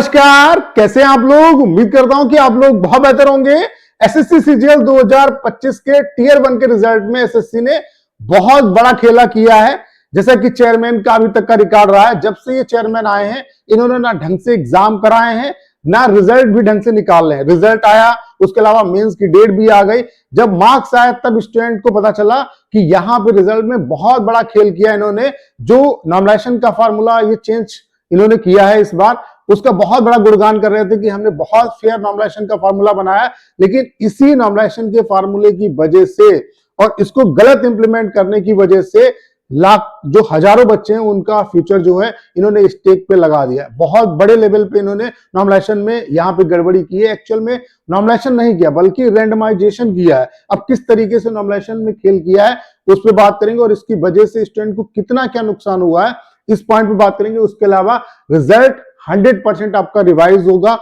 नमस्कार, कैसे हैं आप लोग। उम्मीद करता हूं कि आप लोग बहुत बेहतर होंगे। एसएससी सीजीएल 2025 के टियर 1 के रिजल्ट में एसएससी ने बहुत बड़ा खेला किया है। जैसा कि चेयरमैन का अभी तक का रिकॉर्ड रहा है, जब से ये चेयरमैन आए हैं इन्होंने ना ढंग से एग्जाम कराए हैं, ना रिजल्ट भी ढंग से निकाल रहे हैं। रिजल्ट आया, उसके अलावा मेंस की डेट भी आ गई। जब मार्क्स आया तब स्टूडेंट को पता चला कि यहां पे रिजल्ट में बहुत बड़ा खेल किया इन्होंने। जो नॉमिनेशन का फॉर्मूला ये चेंज इन्होंने किया है इस बार, उसका बहुत बड़ा गुणगान कर रहे थे कि हमने बहुत फेयर नॉमिनेशन का फार्मूला बनाया, लेकिन इसी नॉमिनेशन के फार्मूले की वजह से और इसको गलत इंप्लीमेंट करने की वजह से लाख जो हजारों बच्चे हैं उनका फ्यूचर जो है इन्होंने स्टेक पे लगा दिया। बहुत बड़े लेवल पे इन्होंने नॉमिनेशन में यहाँ पे गड़बड़ी की है। एक्चुअल में नॉमिनेशन नहीं किया बल्कि रैंडमाइजेशन किया है। अब किस तरीके से नॉमिनेशन में खेल किया है उस पर बात करेंगे और इसकी वजह से स्टूडेंट को कितना क्या नुकसान हुआ है इस पॉइंट पे बात करेंगे। उसके अलावा रिजल्ट 100% आपका रिवाइज होगा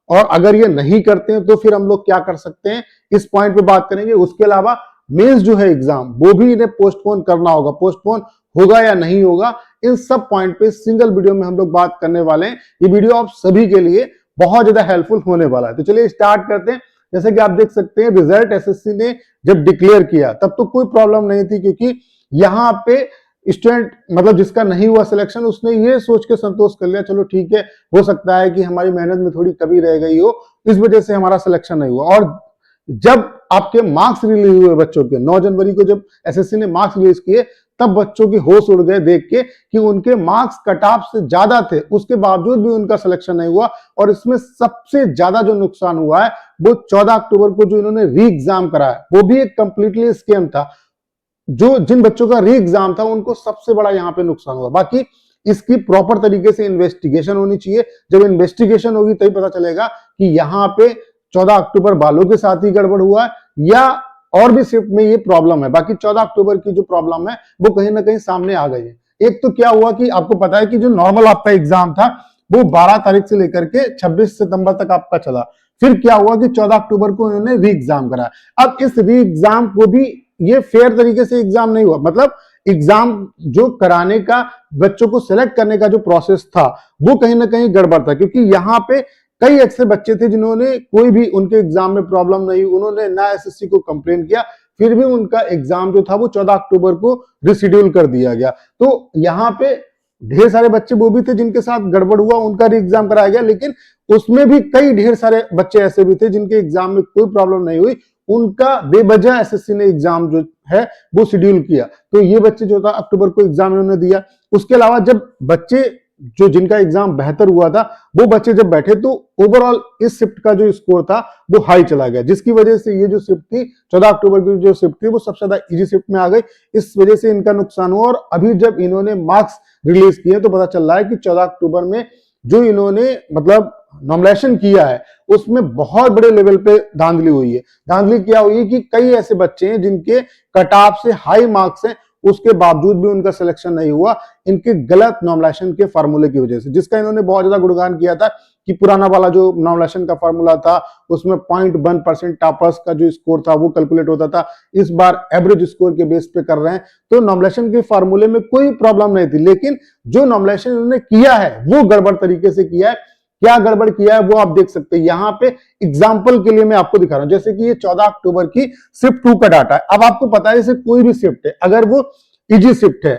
और अगर ये नहीं करते हैं तो फिर हम लोग क्या कर सकते हैं इस पॉइंट पे बात करेंगे। उसके अलावा मेंस जो है एग्जाम वो भी इन्हें पोस्टपोन करना होगा, पोस्टपोन होगा या नहीं होगा, इन सब पॉइंट पे सिंगल वीडियो में हम लोग बात करने वाले हैं। ये वीडियो आप सभी के लिए बहुत ज्यादा हेल्पफुल होने वाला है। तो चलिए स्टार्ट करते हैं। जैसे कि आप देख सकते हैं रिजल्ट एसएससी ने जब डिक्लेयर किया तब तो कोई प्रॉब्लम नहीं थी, क्योंकि यहाँ पे स्टूडेंट मतलब जिसका नहीं हुआ सिलेक्शन उसने ये सोच के संतोष कर लिया, चलो ठीक है, हो सकता है कि हमारी मेहनत में थोड़ी कमी रह गई हो, इस वजह से हमारा सिलेक्शन नहीं हुआ। और जब आपके मार्क्स रिलीज हुए बच्चों के 9 जनवरी को, जब एसएससी ने मार्क्स रिलीज किए तब बच्चों की होश उड़ गए देख के कि उनके मार्क्स कट ऑफ से ज्यादा थे, उसके बावजूद भी उनका सिलेक्शन नहीं हुआ। और इसमें सबसे ज्यादा जो नुकसान हुआ है वो 14 अक्टूबर को जो इन्होंने री एग्जाम कराया, वो भी एक कंप्लीटली स्कैम था। जो जिन बच्चों का री एग्जाम था उनको सबसे बड़ा यहाँ पे नुकसान हुआ। बाकी इसकी प्रॉपर तरीके से इन्वेस्टिगेशन होनी चाहिए। जब इन्वेस्टिगेशन होगी तभी पता चलेगा कि यहाँ पे 14 अक्टूबर वालों के साथ ही गड़बड़ हुआ है या और भी शिफ्ट में ये प्रॉब्लम है। बाकी 14 अक्टूबर की जो प्रॉब्लम है वो कहीं ना कहीं सामने आ गई है। एक तो क्या हुआ कि आपको पता है कि जो नॉर्मल आपका एग्जाम था वो 12 तारीख से लेकर के 26 सितंबर तक आपका चला। फिर क्या हुआ कि 14 अक्टूबर को इन्होंने री एग्जाम कराया। अब इस री एग्जाम को भी ये फेयर तरीके से एग्जाम नहीं हुआ, मतलब एग्जाम जो कराने का, बच्चों को सिलेक्ट करने का जो प्रोसेस था वो कहीं ना कहीं गड़बड़ था। क्योंकि यहाँ पे कई ऐसे बच्चे थे जिन्होंने कोई भी उनके एग्जाम में प्रॉब्लम नहीं, उन्होंने ना एसएससी को कंप्लेन किया, फिर भी उनका एग्जाम जो था वो 14 अक्टूबर को रिशेड्यूल कर दिया गया। तो यहाँ पे ढेर सारे बच्चे वो भी थे जिनके साथ गड़बड़ हुआ, उनका री एग्जाम कराया गया, लेकिन उसमें भी कई ढेर सारे बच्चे ऐसे भी थे जिनके एग्जाम में कोई प्रॉब्लम नहीं हुई, उनका बेवजह एसएससी ने एग्जाम जो है वो शेड्यूल किया। तो ये बच्चे जो था अक्टूबर को एग्जाम इन्होंने दिया। उसके अलावा जब बच्चे जो जिनका एग्जाम बेहतर हुआ था वो बच्चे जब बैठे तो ओवरऑल इस शिफ्ट का जो स्कोर था वो हाई चला गया, जिसकी वजह से ये जो शिफ्ट थी 14 अक्टूबर की जो शिफ्ट थी वो सबसे ज्यादा इजी शिफ्ट में आ गई। इस वजह से इनका नुकसान हुआ। और अभी जब इन्होंने मार्क्स रिलीज किए तो पता चल रहा है कि 14 अक्टूबर में जो इन्होंने मतलब नॉमिनेशन किया है उसमें बहुत बड़े लेवल पे धांधली हुई है। धांधली क्या हुई है कि कई ऐसे बच्चे हैं जिनके कट ऑफ से हाई मार्क्स हैं, उसके बावजूद भी उनका सिलेक्शन नहीं हुआ इनके गलत नॉमिनेशन के फार्मूले की वजह से, जिसका इन्होंने बहुत ज्यादा गुणगान किया था कि पुराना वाला जो नॉमिनेशन का फार्मूला था उसमें 0.1% टॉपर्स का जो स्कोर था वो कैलकुलेट होता था। इस बार एवरेज स्कोर के बेस पे कर रहे हैं, तो नॉमिनेशन के फार्मूले में कोई प्रॉब्लम नहीं थी, लेकिन जो नॉमिनेशन इन्होंने किया है वो गड़बड़ तरीके से किया है। क्या गड़बड़ किया है वो आप देख सकते हैं। यहाँ पे एग्जाम्पल के लिए मैं आपको दिखा रहा हूं, जैसे कि ये 14 अक्टूबर की शिफ्ट 2 का डाटा है। अब आपको पता है जैसे कोई भी शिफ्ट है, अगर वो इजी शिफ्ट है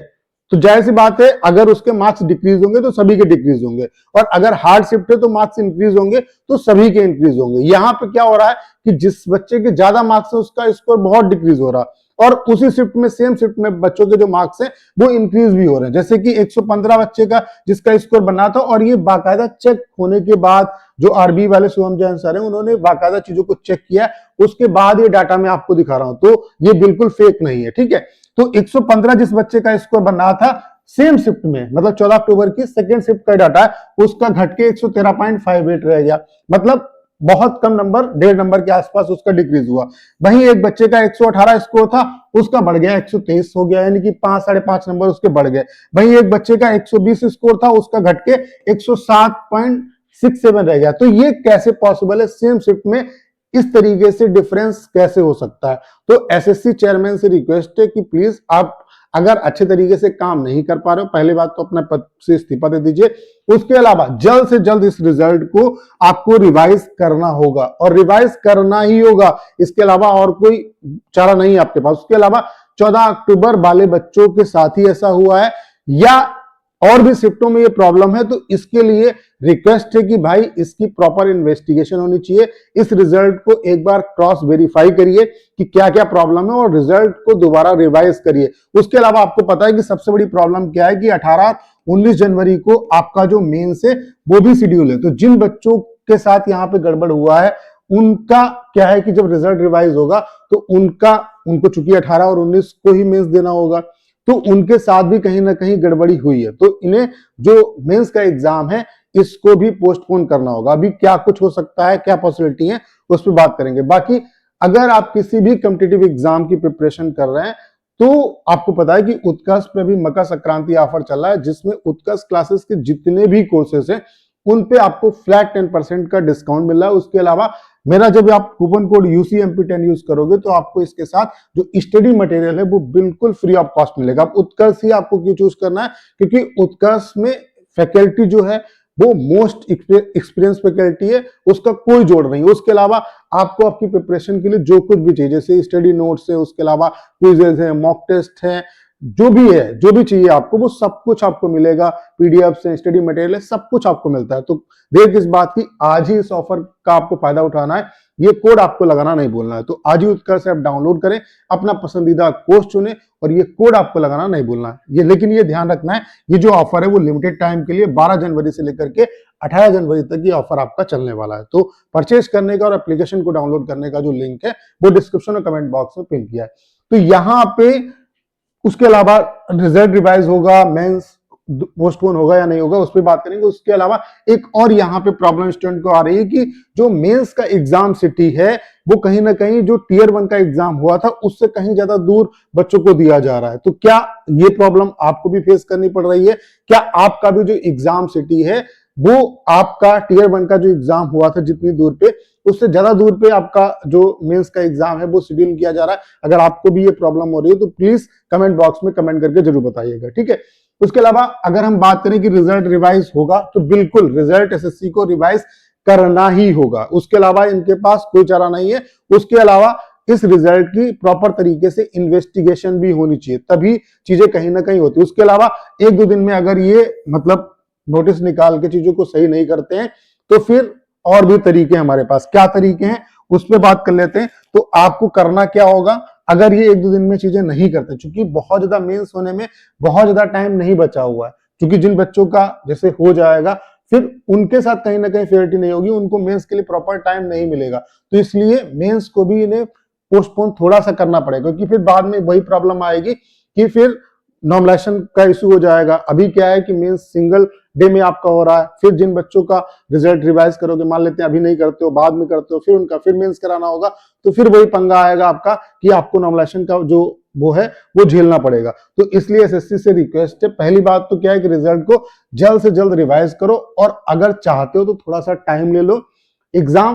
तो जाहिर सी बात है अगर उसके मार्क्स डिक्रीज होंगे तो सभी के डिक्रीज होंगे, और अगर हार्ड शिफ्ट है तो मार्क्स इंक्रीज होंगे तो सभी के इंक्रीज होंगे। यहाँ पे क्या हो रहा है कि जिस बच्चे के ज्यादा मार्क्स है उसका स्कोर बहुत डिक्रीज हो रहा है, और उसी शिफ्ट में सेम शिफ्ट में बच्चों के जो मार्क्स हैं वो इंक्रीज भी हो रहे हैं। जैसे कि 115 बच्चे का जिसका स्कोर बना था, और ये बाकायदा चेक होने के बाद जो आरबी वाले शुभम जैन सर हैं उन्होंने बाकायदा चीजों को चेक किया, उसके बाद ये डाटा मैं आपको दिखा रहा हूं, तो ये बिल्कुल फेक नहीं है, ठीक है। तो 115 जिस बच्चे का स्कोर बना था सेम शिफ्ट में, मतलब 14 अक्टूबर की सेकेंड शिफ्ट का डाटा है, उसका घट के 113.58 रह गया, मतलब बहुत कम नंबर, 1.5 नंबर के आसपास उसका डिक्रीज हुआ। वहीं एक बच्चे का 118 स्कोर था, उसका बढ़ गया 123 हो गया, यानी कि 5-5.5 नंबर उसके बढ़ गए। वहीं एक बच्चे का 120 स्कोर था, उसका घट के 107.67 रह गया। तो ये कैसे पॉसिबल है, सेम शिफ्ट में इस तरीके से डिफरेंस कैसे हो सकता है। तो एसएससी चेयरमैन से रिक्वेस्ट है कि प्लीज आप अगर अच्छे तरीके से काम नहीं कर पा रहे हो, पहली बात तो अपना पद से इस्तीफा दे दीजिए। उसके अलावा जल्द से जल्द इस रिजल्ट को आपको रिवाइज करना होगा और रिवाइज करना ही होगा, इसके अलावा और कोई चारा नहीं है आपके पास। उसके अलावा 14 अक्टूबर वाले बच्चों के साथ ही ऐसा हुआ है या और भी शिफ्टों में ये प्रॉब्लम है, तो इसके लिए रिक्वेस्ट है कि भाई इसकी प्रॉपर इन्वेस्टिगेशन होनी चाहिए। इस रिजल्ट को एक बार क्रॉस वेरीफाई करिए कि क्या क्या प्रॉब्लम है और रिजल्ट को दोबारा रिवाइज करिए। उसके अलावा आपको पता है कि सबसे बड़ी प्रॉब्लम क्या है कि 18-19 जनवरी को आपका जो मेंस है वो भी शेड्यूल है। तो जिन बच्चों के साथ यहाँ पे गड़बड़ हुआ है उनका क्या है कि जब रिजल्ट रिवाइज होगा तो उनको चूंकि 18 और 19 को ही मेंस देना होगा, तो उनके साथ भी कहीं ना कहीं गड़बड़ी हुई है, तो इन्हें जो मेंस का एग्जाम है इसको भी पोस्टपोन करना होगा। अभी क्या कुछ हो सकता है, क्या पॉसिबिलिटी है, उस पर बात करेंगे। बाकी अगर आप किसी भी कॉम्पिटिटिव एग्जाम की प्रिपरेशन कर रहे हैं तो आपको पता है कि उत्कर्ष पे भी मकर संक्रांति ऑफर चल रहा है, जिसमें उत्कर्ष क्लासेस के जितने भी कोर्सेस हैं उन पे आपको फ्लैट 10% का डिस्काउंट मिल रहा है। उसके अलावा मेरा जब आप कूपन कोड UCMP10 यूज करोगे तो आपको इसके साथ जो स्टडी मटेरियल है वो बिल्कुल फ्री ऑफ कॉस्ट मिलेगा। अब उत्कर्ष ही आपको क्यों चूज करना है, क्योंकि उत्कर्ष में फैकल्टी जो है वो मोस्ट एक्सपीरियंस फैकल्टी है, उसका कोई जोड़ नहीं है। उसके अलावा आपको आपकी प्रिपरेशन के लिए जो कुछ भी चाहिए, जैसे स्टडी नोट्स है, उसके अलावा क्विजेज है, मॉक टेस्ट है, जो भी है, जो भी चाहिए आपको वो सब कुछ आपको मिलेगा। PDF से स्टडी मटेरियल है, सब कुछ आपको मिलता है। तो देर किस बात की, आज ही इस ऑफर का आपको फायदा उठाना है। ये कोड आपको लगाना नहीं भूलना है। तो आज ही उत्कर्ष ऐप डाउनलोड करें, अपना पसंदीदा कोर्स चुने और ये कोड आपको लगाना नहीं भूलना है। लेकिन ये ध्यान रखना है, ये जो ऑफर है वो लिमिटेड टाइम के लिए 12 जनवरी से लेकर के 18 जनवरी तक ये ऑफर आपका चलने वाला है। तो परचेज करने का और एप्लीकेशन को डाउनलोड करने का जो लिंक है वो डिस्क्रिप्शन और कमेंट बॉक्स में पिन किया है। तो यहाँ पे उसके अलावा रिजल्ट रिवाइज होगा, मेंस पोस्टपोन होगा या नहीं होगा, उस पर बात करेंगे। उसके अलावा एक और यहाँ पे प्रॉब्लम स्टूडेंट को आ रही है कि जो मेंस का एग्जाम सिटी है वो कहीं ना कहीं जो Tier 1 का एग्जाम हुआ था उससे कहीं ज्यादा दूर बच्चों को दिया जा रहा है। तो क्या ये प्रॉब्लम आपको भी फेस करनी पड़ रही है? क्या आपका भी जो एग्जाम सिटी है वो आपका Tier 1 का जो एग्जाम हुआ था जितनी दूर पे, उससे ज्यादा दूर पे आपका जो मेंस का एग्जाम है वो शेड्यूल किया जा रहा है? अगर आपको भी ये प्रॉब्लम हो रही है तो प्लीज कमेंट बॉक्स में कमेंट करके जरूर बताइएगा, ठीक है। उसके अलावा अगर हम बात करें कि रिजल्ट रिवाइज होगा तो बिल्कुल रिजल्ट SSC को रिवाइज करना ही होगा, उसके अलावा इनके पास कोई चारा नहीं है। उसके अलावा इस रिजल्ट की प्रॉपर तरीके से इन्वेस्टिगेशन भी होनी चाहिए, तभी चीजें कहीं ना कहीं होती है। उसके अलावा 1-2 दिन में अगर ये मतलब नोटिस निकाल के चीजों को सही नहीं करते हैं तो फिर और भी तरीके हमारे पास। क्या तरीके हैं उस पर बात कर लेते हैं। तो आपको करना क्या होगा, अगर ये 1-2 दिन में चीजें नहीं करते, क्योंकि बहुत ज्यादा मेंस होने में बहुत ज्यादा टाइम नहीं बचा हुआ है, क्योंकि जिन बच्चों का जैसे हो जाएगा फिर उनके साथ कहीं ना कहीं फेयरिटी नहीं होगी, उनको मेंस के लिए प्रॉपर टाइम नहीं मिलेगा। तो इसलिए मेंस को भी इन्हें पोस्टपोन थोड़ा सा करना पड़ेगा, क्योंकि फिर बाद में वही प्रॉब्लम आएगी कि फिर नॉर्मलाइजेशन का इशू हो जाएगा। अभी क्या है कि मेंस सिंगल डे में आपका हो रहा है, फिर जिन बच्चों का रिजल्ट रिवाइज करोगे, मान लेते हैं अभी नहीं करते हो, बाद में करते हो, फिर उनका फिर मेंस कराना होगा, तो फिर वही पंगा आएगा आपका कि आपको नॉर्मलाइजेशन का जो वो है वो झेलना पड़ेगा। तो इसलिए SSC से रिक्वेस्ट है, पहली बात तो क्या है कि रिजल्ट को जल्द से जल्द रिवाइज करो और अगर चाहते हो तो थोड़ा सा टाइम ले लो एग्जाम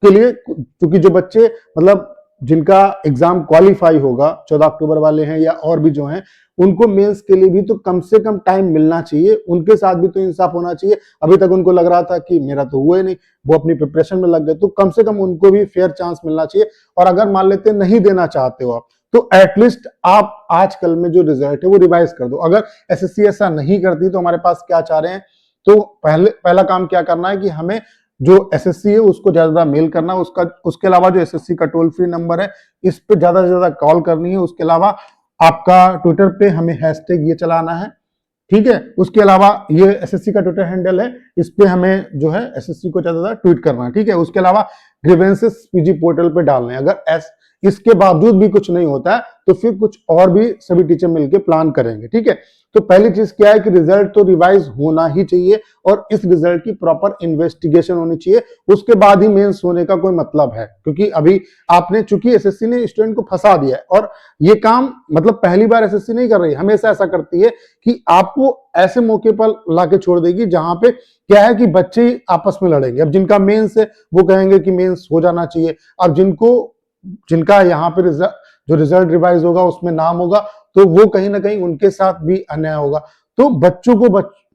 के लिए, क्योंकि जो बच्चे मतलब जिनका एग्जाम क्वालिफाई होगा 14 अक्टूबर वाले हैं या और भी जो हैं, उनको मेंस के लिए भी तो कम से कम टाइम मिलना चाहिए, उनके साथ भी तो इंसाफ होना चाहिए। अभी तक उनको लग रहा था कि मेरा तो हुआ ही नहीं, वो अपनी प्रिपरेशन में लग गए, तो कम से कम उनको भी फेयर चांस मिलना चाहिए। और अगर मान लेते नहीं देना चाहते हो आप, तो एटलीस्ट आप आजकल में जो रिजल्ट है वो रिवाइज कर दो। अगर SSC ऐसा नहीं करती तो हमारे पास क्या चाह रहे हैं, तो पहला काम क्या करना है कि हमें जो SSC है उसको ज्यादा मेल करना, उसके अलावा जो SSC का टोल फ्री नंबर है इस पे ज्यादा से ज्यादा कॉल करनी है। उसके अलावा आपका ट्विटर पे हमें हैशटैग ये चलाना है, ठीक है। उसके अलावा ये SSC का ट्विटर हैंडल है, इस पे हमें जो है SSC को ज्यादा ट्वीट करना है, ठीक है। उसके अलावा ग्रीवेंसेस PG पोर्टल पे डालने हैं। अगर इसके बावजूद भी कुछ नहीं होता है तो फिर कुछ और भी सभी टीचर मिलकर प्लान करेंगे, ठीक है। तो पहली चीज क्या है कि रिजल्ट तो रिवाइज होना ही चाहिए और इस रिजल्ट की प्रॉपर इन्वेस्टिगेशन होनी चाहिए, उसके बाद ही मेंस होने का कोई मतलब है। क्योंकि अभी आपने, चूंकि SSC ने स्टूडेंट को फंसा दिया है और ये काम मतलब पहली बार SSC नहीं कर रही, हमेशा ऐसा करती है कि आपको ऐसे मौके पर लाके छोड़ देगी जहां पे क्या है कि बच्चे आपस में लड़ेंगे। अब जिनका मेंस है वो कहेंगे कि मेंस हो जाना चाहिए, अब जिनका यहाँ पे जो रिजल्ट रिवाइज होगा उसमें नाम होगा, तो वो कहीं ना कहीं उनके साथ भी अन्याय होगा। तो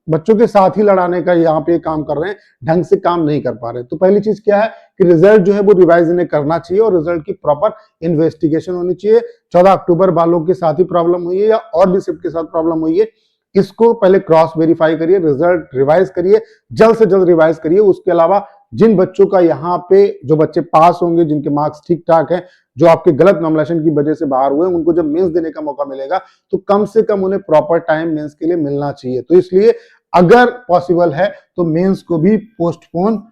बच्चों के साथ ही लड़ाने का यहाँ पे काम कर रहे हैं, ढंग से काम नहीं कर पा रहे। तो पहली चीज क्या है कि रिजल्ट जो है वो रिवाइज इन्हें करना चाहिए और रिजल्ट की प्रॉपर इन्वेस्टिगेशन होनी चाहिए। 14 अक्टूबर वालों के साथ ही प्रॉब्लम हुई है या और भी शिफ्ट के साथ प्रॉब्लम हुई है, इसको पहले क्रॉस वेरीफाई करिए, रिजल्ट रिवाइज करिए, जल्द से जल्द रिवाइज करिए। उसके अलावा जिन बच्चों का यहाँ पे जो बच्चे पास होंगे, जिनके मार्क्स ठीक ठाक हैं, जो आपके गलत नॉमिनेशन की वजह से बाहर हुए, उनको जब मेंस देने का मौका मिलेगा तो कम से कम उन्हें प्रॉपर टाइम मेंस के लिए मिलना चाहिए। तो इसलिए अगर पॉसिबल है तो मेंस को भी पोस्टपोन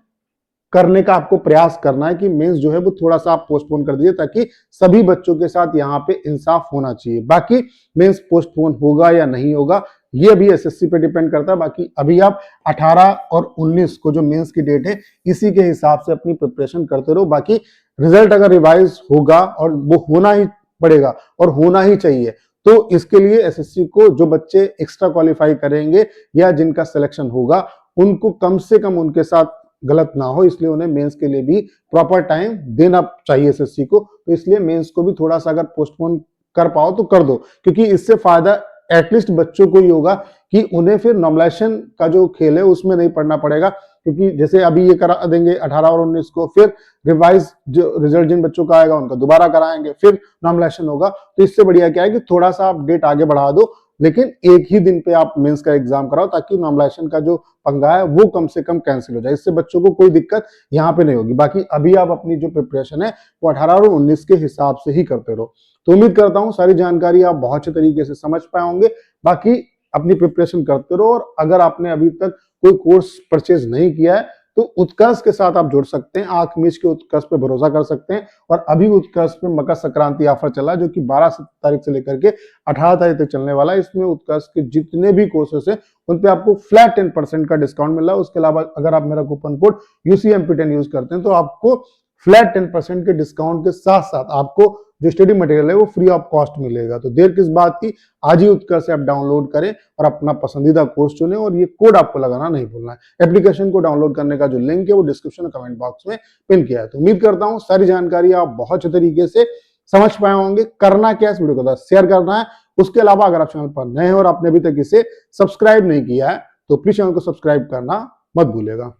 करने का आपको प्रयास करना है कि मेंस जो है वो थोड़ा सा आप पोस्टपोन कर दीजिए, ताकि सभी बच्चों के साथ यहाँ पे इंसाफ होना चाहिए। बाकी मेंस पोस्टपोन होगा या नहीं होगा ये अभी एसएससी पे डिपेंड करता है। बाकी अभी आप 18 और 19 को जो मेंस की डेट है इसी के हिसाब से अपनी प्रिपरेशन करते रहो। बाकी रिजल्ट अगर रिवाइज होगा, और वो होना ही पड़ेगा और होना ही चाहिए, तो इसके लिए एसएससी को जो बच्चे एक्स्ट्रा क्वालिफाई करेंगे या जिनका सिलेक्शन होगा, उनको कम से कम उनके साथ गलत ना हो, इसलिए उन्हें मेंस के लिए भी प्रॉपर टाइम देना चाहिए एसएससी को। तो इसलिए मेंस को भी थोड़ा सा अगर पोस्टपोन कर पाओ तो कर दो, क्योंकि इससे फायदा एटलीस्ट बच्चों को ही होगा कि उन्हें फिर नॉमिनेशन का जो खेल है उसमें नहीं पढ़ना पड़ेगा। क्योंकि जैसे अभी ये करा देंगे 18 और 19 को, फिर रिवाइज जो रिजल्ट जिन बच्चों का आएगा उनका दोबारा कराएंगे, फिर नॉमिनेशन होगा। तो इससे बढ़िया क्या है कि थोड़ा सा आप डेट आगे बढ़ा दो, लेकिन एक ही दिन पे आप मेंस का एग्जाम कराओ, ताकि नॉमिनेशन का जो पंगा है वो कम से कम कैंसिल हो जाए। इससे बच्चों को कोई दिक्कत यहाँ पे नहीं होगी। बाकी अभी आप अपनी जो प्रिपरेशन है वो 18 और 19 के हिसाब से ही करते रहो। तो उम्मीद करता हूँ सारी जानकारी आप बहुत अच्छे तरीके से समझ पाए होंगे। बाकी अपनी प्रिपरेशन करते रहो, और अगर आपने अभी तक कोई कोर्स परचेज नहीं किया है तो उत्कर्ष के साथ आप जुड़ सकते हैं। आंख मीच के उत्कर्ष पे भरोसा कर सकते हैं। और अभी उत्कर्ष में मकर संक्रांति ऑफर चला, जो कि 12 तारीख से लेकर के 18 तारीख तक चलने वाला है। इसमें उत्कर्ष के जितने भी कोर्सेस हैं उन पे आपको फ्लैट 10% का डिस्काउंट मिल रहा है। उसके अलावा अगर आप मेरा कूपन कोड UCMP10 यूज करते हैं तो आपको फ्लैट 10% के डिस्काउंट के साथ साथ आपको जो स्टडी मटेरियल है वो फ्री ऑफ कॉस्ट मिलेगा। तो देर किस बात की, आज ही उत्कर्ष ऐप डाउनलोड करें और अपना पसंदीदा कोर्स चुनें, और ये कोड आपको लगाना नहीं भूलना है। एप्लीकेशन को डाउनलोड करने का जो लिंक है वो डिस्क्रिप्शन और कमेंट बॉक्स में पिन किया है। तो उम्मीद करता हूं सारी जानकारी आप बहुत अच्छे तरीके से समझ पाए होंगे। करना क्या है, इस वीडियो को शेयर करना है। उसके अलावा अगर आप चैनल पर नए हैं और आपने अभी तक इसे सब्सक्राइब नहीं किया है तो प्लीज चैनल को सब्सक्राइब करना मत भूलिएगा।